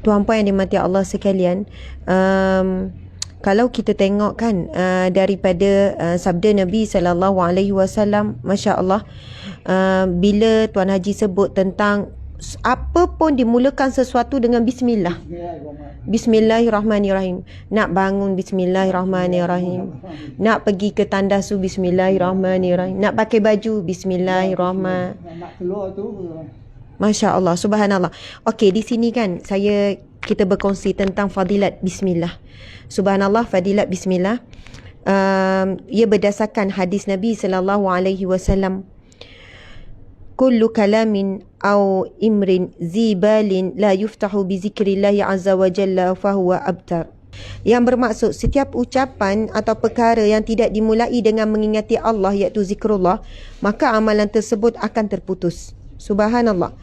Tuan-puan yang dimati Allah sekalian, kalau kita tengok kan daripada sabda Nabi SAW, Masya Allah, bila Tuan Haji sebut tentang apa pun dimulakan sesuatu dengan Bismillah. Bismillahirrahmanirrahim. Nak bangun Bismillahirrahmanirrahim. Nak pergi ke tandasu Bismillahirrahmanirrahim. Nak pakai baju Bismillahirrahmanirrahim. Nak keluar tu Masya Allah, subhanallah. Okey, di sini kan kita berkongsi tentang fadilat Bismillah. Subhanallah, fadilat Bismillah. Ia berdasarkan hadis Nabi SAW. Kullu kalamin aw imrin zibalin la yuftahu bi zikrillahi azza wa jalla fahuwa abtar. Yang bermaksud setiap ucapan atau perkara yang tidak dimulai dengan mengingati Allah, iaitu zikrullah, maka amalan tersebut akan terputus. Subhanallah.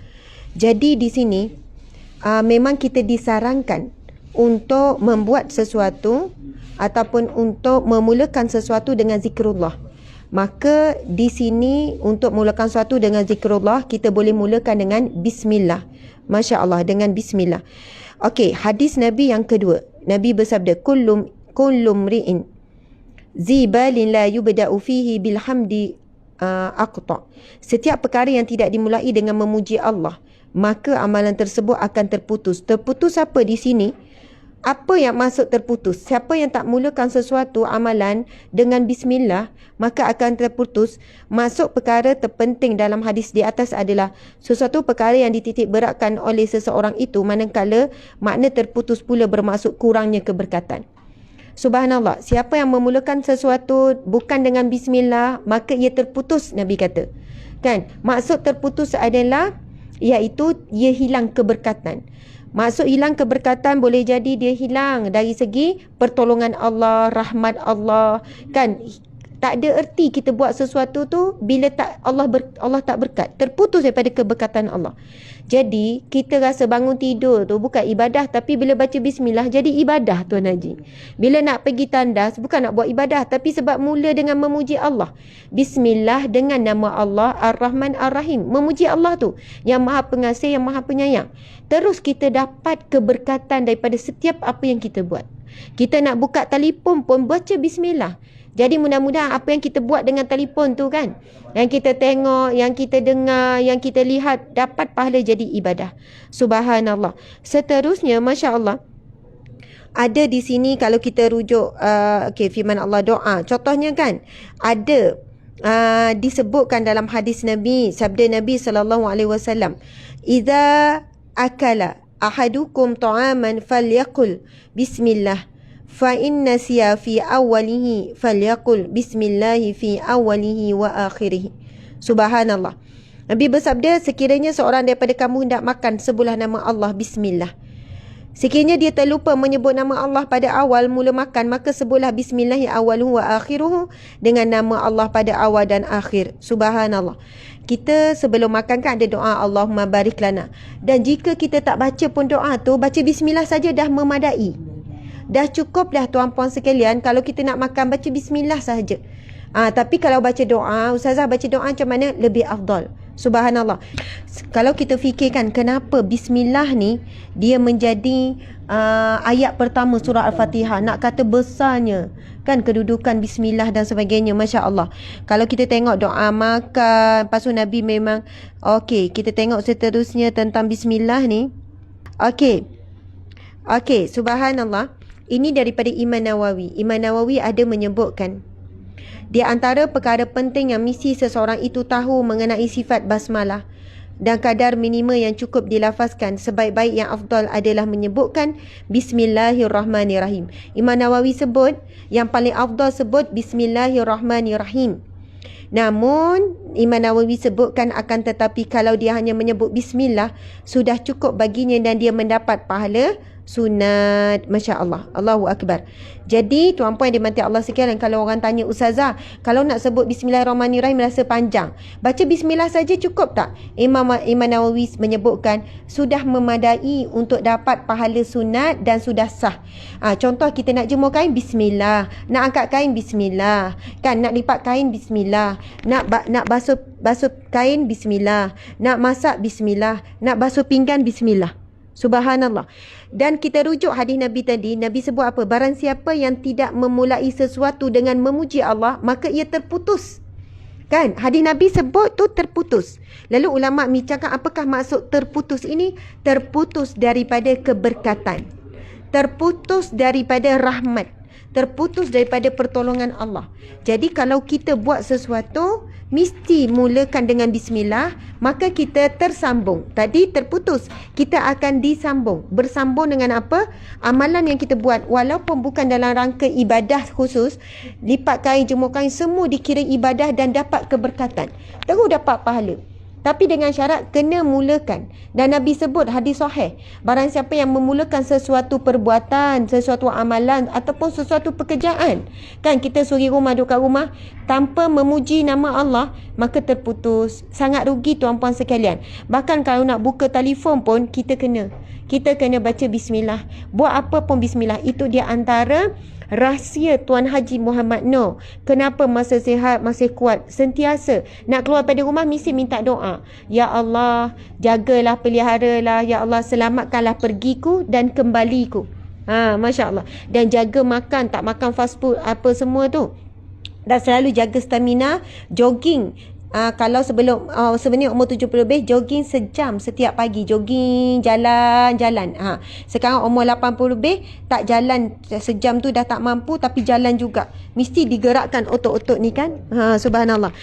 Jadi di sini memang kita disarankan untuk membuat sesuatu ataupun untuk memulakan sesuatu dengan zikrullah. Maka di sini untuk mulakan sesuatu dengan zikrullah, kita boleh mulakan dengan bismillah. Masya Allah, dengan bismillah. Okey, hadis Nabi yang kedua. Nabi bersabda, kullum ri'in zibalin la yubda'u fihi bilhamdi aqta. Setiap perkara yang tidak dimulai dengan memuji Allah, maka amalan tersebut akan terputus. Terputus apa di sini? Apa yang maksud terputus? Siapa yang tak mulakan sesuatu amalan dengan bismillah, maka akan terputus. Masuk perkara terpenting dalam hadis di atas adalah sesuatu perkara yang dititik beratkan oleh seseorang itu, manakala makna terputus pula bermaksud kurangnya keberkatan. Subhanallah, siapa yang memulakan sesuatu bukan dengan bismillah, maka ia terputus, Nabi kata. Kan? Maksud terputus adalah iaitu ia hilang keberkatan. Maksud hilang keberkatan boleh jadi dia hilang dari segi pertolongan Allah, rahmat Allah. Kan? Tak ada erti kita buat sesuatu tu bila tak Allah tak berkat. Terputus daripada keberkatan Allah. Jadi kita rasa bangun tidur tu bukan ibadah, tapi bila baca bismillah jadi ibadah, Tuan Haji. Bila nak pergi tandas bukan nak buat ibadah, tapi sebab mula dengan memuji Allah. Bismillah dengan nama Allah Ar-Rahman Ar-Rahim. Memuji Allah tu yang Maha Pengasih, yang Maha Penyayang. Terus kita dapat keberkatan daripada setiap apa yang kita buat. Kita nak buka telefon pun baca bismillah. Jadi mudah-mudahan apa yang kita buat dengan telefon tu kan, yang kita tengok, yang kita dengar, yang kita lihat, dapat pahala jadi ibadah. Subhanallah. Seterusnya, Masya Allah, ada di sini kalau kita rujuk firman Allah doa. Contohnya kan, ada disebutkan dalam hadis Nabi, sabda Nabi SAW, "Idza akala ahadukum ta'aman falyaqul bismillah. Fa inna siya fi awalihi falyaqul bismillah fi awalihi wa akhirih." Subhanallah. Nabi bersabda, sekiranya seorang daripada kamu hendak makan, sebulah nama Allah bismillah. Sekiranya dia terlupa menyebut nama Allah pada awal mula makan, maka sebulah bismillah awaluhu wa akhiruhu, dengan nama Allah pada awal dan akhir. Subhanallah. Kita sebelum makan kan ada doa Allahumma barik lana. Dan jika kita tak baca pun doa tu, baca bismillah saja dah memadai. Dah cukup dah tuan-puan sekalian kalau kita nak makan baca bismillah sahaja. Tapi kalau baca doa, ustazah baca doa macam mana? Lebih afdal. Subhanallah. Kalau kita fikirkan kenapa bismillah ni dia menjadi ayat pertama surah Al-Fatihah, nak kata besarnya kan kedudukan bismillah dan sebagainya, Masya Allah. Kalau kita tengok doa makan, lepas tu Nabi memang okey, kita tengok seterusnya tentang bismillah ni. Okey, subhanallah. Ini daripada Imam Nawawi. Imam Nawawi ada menyebutkan di antara perkara penting yang mesti seseorang itu tahu mengenai sifat basmalah dan kadar minima yang cukup dilafazkan, sebaik-baik yang afdal adalah menyebutkan Bismillahirrahmanirrahim. Imam Nawawi sebut yang paling afdal sebut Bismillahirrahmanirrahim. Namun Imam Nawawi sebutkan akan tetapi kalau dia hanya menyebut Bismillah, sudah cukup baginya dan dia mendapat pahala sunat. Masya Allah. Allahu Akbar. Jadi tuan-puan yang dimati Allah sekalian, kalau orang tanya, ustazah, kalau nak sebut Bismillahirrahmanirrahim rasa panjang, baca bismillah saja cukup tak? Imam Nawawi menyebutkan sudah memadai untuk dapat pahala sunat dan sudah sah. Contoh kita nak jemur kain, bismillah. Nak angkat kain, bismillah. Kan nak lipat kain, bismillah. Nak basuh kain, bismillah. Nak masak, bismillah. Nak basuh pinggan, bismillah. Subhanallah. Dan kita rujuk hadis Nabi tadi, Nabi sebut apa? Barang siapa yang tidak memulai sesuatu dengan memuji Allah, maka ia terputus. Kan? Hadis Nabi sebut tu terputus. Lalu ulama bincangkan apakah maksud terputus ini? Terputus daripada keberkatan. Terputus daripada rahmat. Terputus daripada pertolongan Allah. Jadi kalau kita buat sesuatu, mesti mulakan dengan bismillah, maka kita tersambung. Tadi terputus, kita akan disambung. Bersambung dengan apa? Amalan yang kita buat, walaupun bukan dalam rangka ibadah khusus, lipat kain, jemur kain, semua dikira ibadah dan dapat keberkatan. Terus dapat pahala. Tapi dengan syarat kena mulakan. Dan Nabi sebut hadis sahih, barang siapa yang memulakan sesuatu perbuatan, sesuatu amalan ataupun sesuatu pekerjaan, kan kita suri rumah, duduk kat rumah tanpa memuji nama Allah, maka terputus. Sangat rugi tuan-puan sekalian. Bahkan kalau nak buka telefon pun kita kena baca bismillah. Buat apa pun bismillah. Itu dia antara rahsia Tuan Haji Muhammad Noor. Kenapa masa sihat, masih kuat, sentiasa nak keluar pada rumah mesti minta doa. Ya Allah, jagalah, peliharalah. Ya Allah, selamatkanlah pergiku dan kembaliku. Masya Allah. Dan jaga makan, tak makan fast food apa semua tu. Dan selalu jaga stamina, jogging. Kalau sebenarnya umur 70 lebih, jogging sejam setiap pagi. Jogging, jalan-jalan. Sekarang umur 80 lebih, tak jalan sejam tu dah tak mampu, tapi jalan juga. Mesti digerakkan otot-otot ni kan. Subhanallah.